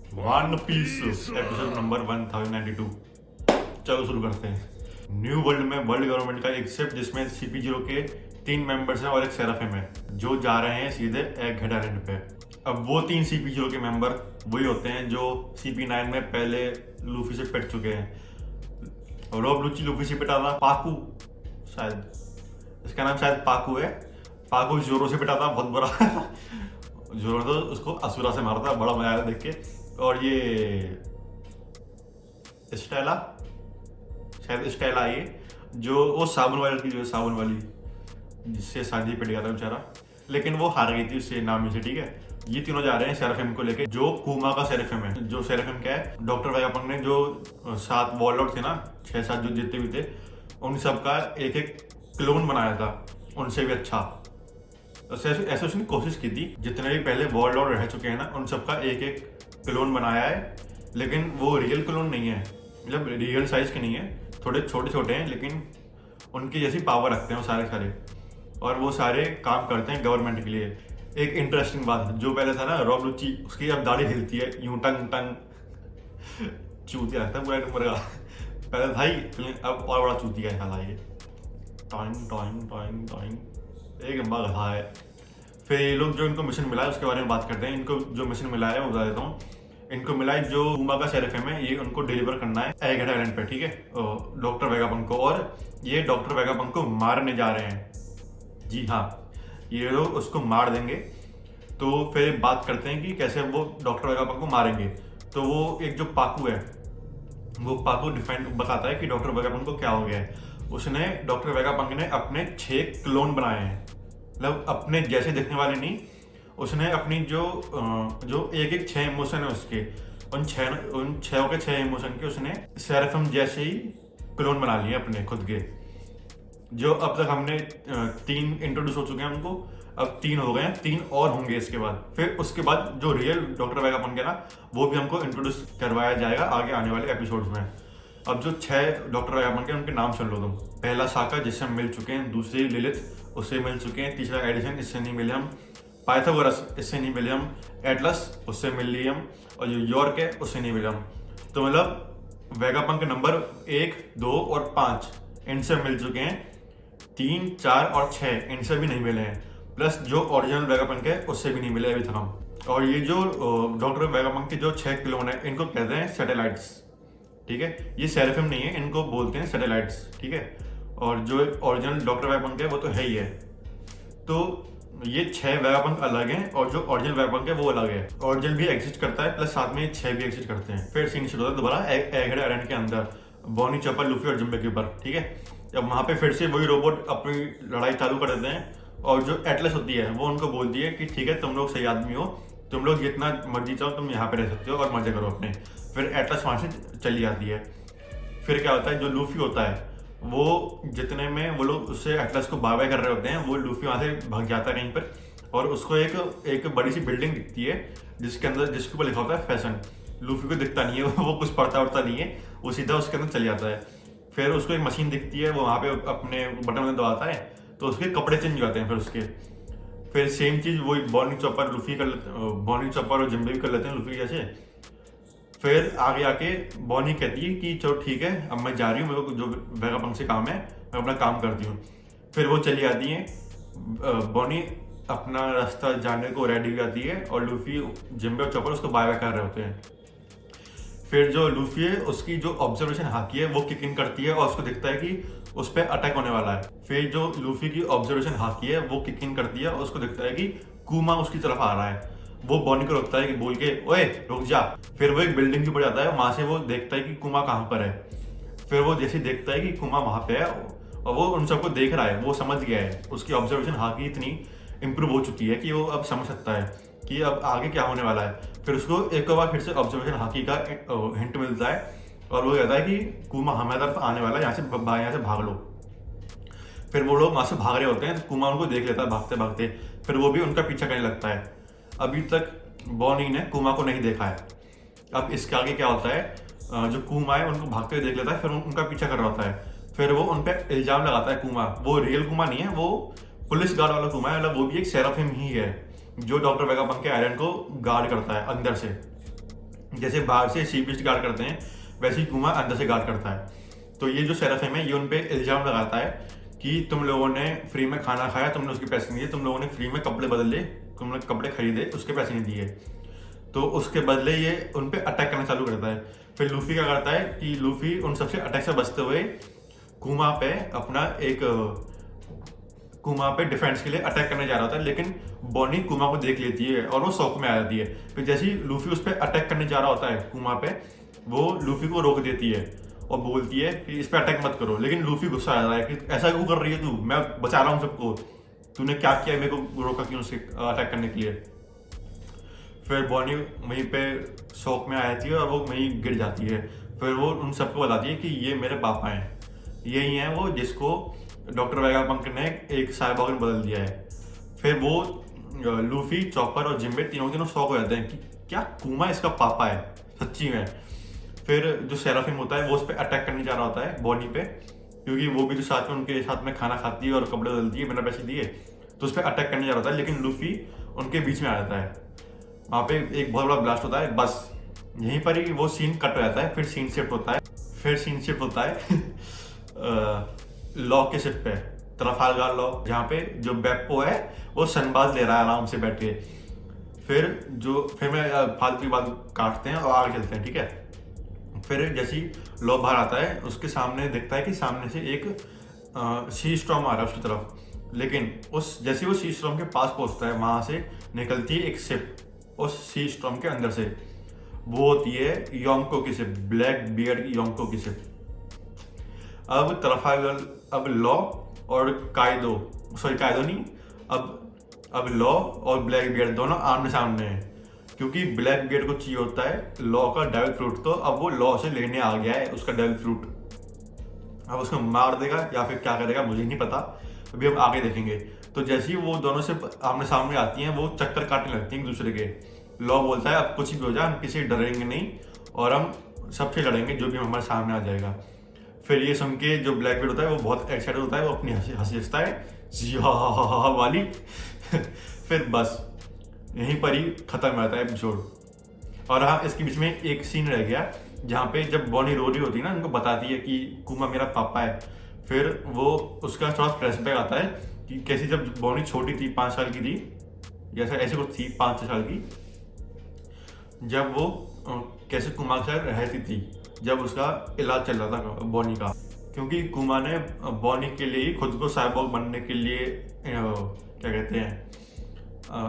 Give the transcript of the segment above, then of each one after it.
One piece episode number 1092। चलो शुरू करते हैं। न्यू वर्ल्ड में वर्ल्ड गवर्नमेंट का एक शिप जिसमें CP0 के 3 मेंबर्स हैं और एक सेराफिम है जो जा रहे हैं सीधे एग हेड आइलैंड पे। अब वो 3 CP0 के मेंबर वही होते हैं जो CP9 में पहले लूफी से पिट चुके हैं। रॉब लूची लूफी से पिटा था। पाकू, शायद इसका नाम शायद पाकू है। पाकू जोरो से पिटा था, बहुत बड़ा जोरो तो उसको असुरा से मारा था, बड़ा मजा आया देख के। और ये स्टेला, शायद स्टेला, ये जो वो साबुन वाली लड़की, जो साबुन वाली जिससे शादी पिट गया था बेचारा, लेकिन वो हार गई थी उससे नामी से। ठीक है, ये तीनों जा रहे हैं सेराफिम को लेके, जो कूमा का सेराफिम है। जो सेराफिम क्या है, डॉक्टर वेगापंक ने जो 7 वॉरलॉर्ड थे ना, 6-7 जो जितने भी थे, उन सबका एक एक क्लोन बनाया था, उनसे भी अच्छा। ऐसे उसने कोशिश की थी, जितने भी पहले वॉरलॉर्ड रह चुके हैं ना, उन सबका एक एक क्लोन बनाया है, लेकिन वो रियल क्लोन नहीं है, मतलब रियल साइज के नहीं है, थोड़े छोटे छोटे हैं, लेकिन उनकी जैसी पावर रखते हैं वो सारे और वो सारे काम करते हैं गवर्नमेंट के लिए। एक इंटरेस्टिंग बात, जो पहले था ना रॉब लुची, उसकी अब दाढ़ी हिलती है यूं, टंग टंग चूतिया लगता है पूरा नंबर का। पहले भाई, अब और बड़ा चूतिया है साला ये। टॉइंग टॉइंग टॉइंग टॉइंग, एक लंबा गधा है। फिर ये लोग जो इनको मिशन मिला है उसके बारे में बात करते हैं। इनको जो मिशन मिला है वो बता देता हूँ। इनको मिला है जो कूमा का सेराफिम है, ये उनको डिलीवर करना है एग हेड आइलैंड पे। ठीक है, डॉक्टर वेगापंक को, और ये डॉक्टर वेगापंक को मारने जा रहे हैं। जी हाँ, ये लोग उसको मार देंगे। तो फिर बात करते हैं कि कैसे वो डॉक्टर वेगापंक को मारेंगे। तो वो एक जो पाकू है, वो पाकू डिफेंड बताता है कि डॉक्टर वेगापंक को क्या हो गया है। उसने, डॉक्टर वेगापंक ने अपने 6 क्लोन बनाए हैं, मतलब अपने जैसे दिखने वाले नहीं। उसने अपनी जो एक 6 इमोशन है उसके, उन छह के 6 इमोशन के उसने सेराफिम जैसे ही क्लोन बना लिए अपने खुद के। जो अब तक हमने 3 इंट्रोड्यूस हो चुके हैं उनको, अब 3 हो गए हैं, 3 और होंगे इसके बाद। फिर उसके बाद जो रियल डॉक्टर वेगापंक है ना, वो भी हमको इंट्रोड्यूस करवाया जाएगा आगे आने वाले एपिसोड्स में। अब जो 6 डॉक्टर वेगापंक है उनके नाम सुन लो तुम। पहला साका, जिससे हम मिल चुके हैं। दूसरी लिलिथ, उससे मिल चुके हैं। तीसरा एडिसन, इससे नहीं मिले हम। पाइथागोरस, इससे नहीं मिले हम। एटलस, उससे मिल लिए हम। और जो यॉर्क है, उससे नहीं मिले हम। तो मतलब वेगापंक नंबर 1, 2 और 5 इनसे मिल चुके हैं। 3, 4 और 6 इनसे भी नहीं मिले हैं। प्लस जो ओरिजिनल वेगापंक है उससे भी नहीं मिले अभी तक हम। और ये जो डॉक्टर वेगापंक के जो 6 क्लोन है, इनको कहते हैं सैटेलाइट्स। ठीक है, ये सेराफिम नहीं है, इनको बोलते हैं सैटेलाइट्स। ठीक है, और जो ओरिजिनल डॉक्टर वेगापंक है वो तो है ही है। तो ये 6 वेगापंक अलग हैं और जो ओरिजिनल वेगापंक है वो अलग है। ओरिजिनल भी एग्जिस्ट करता है, प्लस साथ में ये 6 भी एग्जिस्ट करते हैं। फिर सीन शुरू होता है दोबारा एग हेड आइलैंड के अंदर, बॉनी, चॉपर, लूफी और जिम्बे के ऊपर। ठीक है, अब वहां पे फिर से वही रोबोट अपनी लड़ाई चालू कर देते हैं। और जो एटलस होती है वो उनको बोलती है कि ठीक है, तुम लोग सही आदमी हो, तुम लोग जितना मर्जी चाहो तुम यहाँ पे रह सकते हो और मजे करो अपने। फिर एटलस वहां से चली जाती है। फिर क्या होता है, जो लूफी होता है, वो जितने में वो लोग उससे एटलस को बाय बाय कर रहे होते हैं, वो लूफी वहां से भाग जाता है कहीं पर, और उसको एक बड़ी सी बिल्डिंग दिखती है जिसके ऊपर लिखा होता है फैशन। लूफी को दिखता नहीं है, वो कुछ पढ़ता उड़ता नहीं है, वो सीधा उसके अंदर चल जाता है। फिर उसको एक मशीन दिखती है, वो वहाँ पे अपने बटन दबाता है तो उसके कपड़े चेंज हो जाते हैं। फिर उसके फिर सेम चीज वही बॉनी, चॉपर, लूफी कर बॉनी, चॉपर और जिम्बे भी कर लेते हैं लूफी जैसे। फिर आगे आके बॉनी कहती है कि चलो ठीक है, अब मैं जा रही हूँ, मेरे को जो वेगापंक से काम है मैं अपना काम करती हूँ। फिर वो चली जाती है, बॉनी अपना रास्ता जाने को रेडी हो जाती है और लूफी, जिम्बे और चॉपर उसको बाय बाय कर रहे होते हैं। फिर जो लूफी है, उसकी जो ऑब्जर्वेशन हाकी है वो किक इन करती है और उसको दिखता है कि उस पर अटैक होने वाला है। फिर जो लूफी की ऑब्जर्वेशन हाकी है वो किक इन करती है और उसको दिखता है कि कूमा उसकी तरफ आ रहा है। वो बॉनी को रोकता है कि बोल के, ओए रुक जा। फिर वो एक बिल्डिंग के ऊपर जाता है, वहां से वो देखता है कि कुमा कहाँ पर है। फिर वो जैसे देखता है कि कुमा वहां पे है और वो उन सबको देख रहा है, वो समझ गया है, उसकी ऑब्जर्वेशन हाकी इतनी इंप्रूव हो चुकी है कि वो अब समझ सकता है कि अब आगे क्या होने वाला है। फिर उसको एक बार फिर से ऑब्जर्वेशन हाकी का हिंट मिलता है और वो कहता है कि कुमा हमारी तरफ आने वाला है, यहाँ से भाग लो। फिर वो लोग वहां से भाग रहे होते हैं तो कुमा उनको देख लेता है भागते भागते। फिर वो भी उनका पीछा करने लगता है। अभी तक बॉनी ने कुमा को नहीं देखा है। अब इसके आगे क्या होता है, जो कुमा है उनको भागते हुए देख लेता है, फिर उनका पीछा कर रहा होता है। फिर वो उन पर इल्जाम लगाता है कुमा, वो रियल कुमा नहीं है, वो पुलिस गार्ड वाला कुमा है, मतलब वो भी एक सेराफिम ही है जो डॉक्टर वेगापंक के आयरन को गार्ड करता है अंदर से। जैसे बाहर से सी बीच गार्ड करते हैं वैसे ही कुमा अंदर से गार्ड करता है। तो ये जो सेराफिम है ये उन पे इल्जाम लगाता है कि तुम लोगों ने फ्री में खाना खाया, तुमने उसके पैसे नहीं दिए, तुम लोगों ने फ्री में कपड़े बदले, तुमने कपड़े खरीदे, उसके पैसे नहीं दिए। तो उसके बदले ये उन पे अटैक करना चालू करता है। फिर लूफी क्या करता है कि लूफी उन सबसे अटैक से बचते हुए कुमा पे अपना एक कुमा पे डिफेंस के लिए अटैक करने जा रहा होता है, लेकिन बॉनी कुमा को देख लेती है और वो शौक में आ जाती है। फिर जैसे ही लूफी उस पर अटैक करने जा रहा होता है कुमा पे, वो लूफी को रोक देती है और बोलती है कि इस पे अटैक मत करो। लेकिन लूफी गुस्सा आ जाता है कि ऐसा क्यों कर रही है तू, मैं बचा रहा हूँ सबको, तूने क्या किया मेरे को रोका क्यों उससे अटैक करने के लिए। फिर बॉनी वहीं पे शौक में आ जाती है और वो वहीं गिर जाती है। फिर वो उन सबको बताती है कि ये मेरे पापा हैं, यही हैं वो जिसको डॉक्टर वेगापंक ने एक साइबॉर्ग में बदल दिया है। फिर वो लूफी, चॉपर और जिम्बे तीनों शौक हो जाते हैं कि क्या कुमा इसका पापा है सच्ची में। फिर जो सेराफिम होता है वो उस पर अटैक करने जा रहा होता है बॉनी पे, क्योंकि वो भी जो साथ में उनके साथ में खाना खाती है और कपड़े बदलती है बिना पैसे दिए, तो उस पर अटैक करने जा रहा होता है। लेकिन लूफी उनके बीच में आ जाता है। वहाँ पे एक बहुत बड़ा ब्लास्ट होता है, बस यहीं पर ही वो सीन कट हो जाता है। फिर सीन शिफ्ट होता है लॉ के शिप पे, ट्रफालगार लॉ, जहाँ पे जो बेप्पो है वो सनबाज ले रहा है आराम से बैठ के। फिर मैं फालतू की बात काटते हैं और आगे चलते हैं, ठीक है। फिर जैसे ही लॉ बाहर आता है उसके सामने दिखता है कि सामने से एक सी स्टॉर्म आ रहा है उसकी तरफ। लेकिन जैसे वो सी स्टॉर्म के पास पहुंचता है वहां से निकलती है एक शिप उस सी स्टॉर्म के अंदर से। वो होती है योंको की शिप, ब्लैक बियर्ड की योंको की शिप। अब लॉ और कायदो नहीं, अब लॉ और ब्लैक बियर्ड दोनों आमने सामने हैं, क्योंकि ब्लैक बियर्ड को चाहिए होता है लॉ का डेविल फ्रूट। तो अब वो लॉ से लेने आ गया है उसका डेविल फ्रूट। अब उसको मार देगा या फिर क्या करेगा मुझे नहीं पता, अभी हम आगे देखेंगे। तो जैसे ही वो दोनों से आमने सामने आती हैं वो चक्कर काटने लगती हैं एक दूसरे के। लॉ बोलता है अब कुछ भी हो जाए हम किसी डरेंगे नहीं और हम सबसे लड़ेंगे जो भी हमारे सामने आ जाएगा। फिर ये सुन के जो ब्लैक बियर्ड होता है वो बहुत एक्साइटेड होता है, वो अपनी हंसी हंसता है वाली। फिर बस यहीं पर ही खत्म हो जाता है एपिसोड। और हाँ, इसके बीच में एक सीन रह गया जहाँ पे जब बॉनी रो रही होती है ना, उनको बताती है कि कुमा मेरा पापा है। फिर वो उसका थोड़ा फ्लैशबैक आता है कि कैसे जब बॉनी छोटी थी, 5 साल की थी, जैसे ऐसे कुछ थी 5-6 साल की, जब वो कैसे कुमा के साथ रहती थी जब उसका इलाज चल रहा था बॉनी का। क्योंकि कुमा ने बॉनी के लिए खुद को साइबॉर्ग बनने के लिए क्या कहते हैं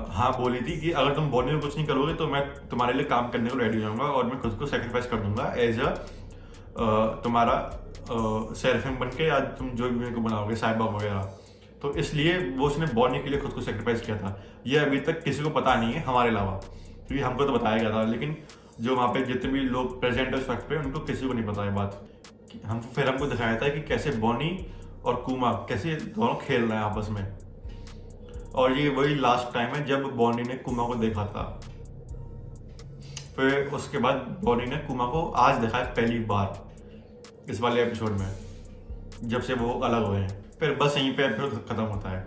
हाँ बोली थी कि अगर तुम बॉनी में कुछ नहीं करोगे तो मैं तुम्हारे लिए काम करने को रेडी हो जाऊंगा और मैं खुद को सेक्रीफाइस कर दूंगा एज अ तुम्हारा सेराफिम बन के, या तुम जो भी मेरे को बनाओगे साइबॉर्ग वगैरह। तो इसलिए वो उसने बॉनी के लिए खुद को सेक्रीफाइस किया था। ये अभी तक किसी को पता नहीं है हमारे अलावा, क्योंकि हमको तो बताया गया था, लेकिन जो वहाँ पे जितने भी लोग प्रेजेंट है उस वक्त पे उनको किसी को नहीं पता है बात। हमको दिखाया था कि कैसे बॉनी और कुमा कैसे दोनों खेल रहे हैं आपस में। और ये वही लास्ट टाइम है जब बॉनी ने कुमा को देखा था। फिर उसके बाद बॉनी ने कुमा को आज देखा है पहली बार इस वाले एपिसोड में, जब से वो अलग हुए हैं। फिर बस यहीं पे एपिसोड खत्म होता है।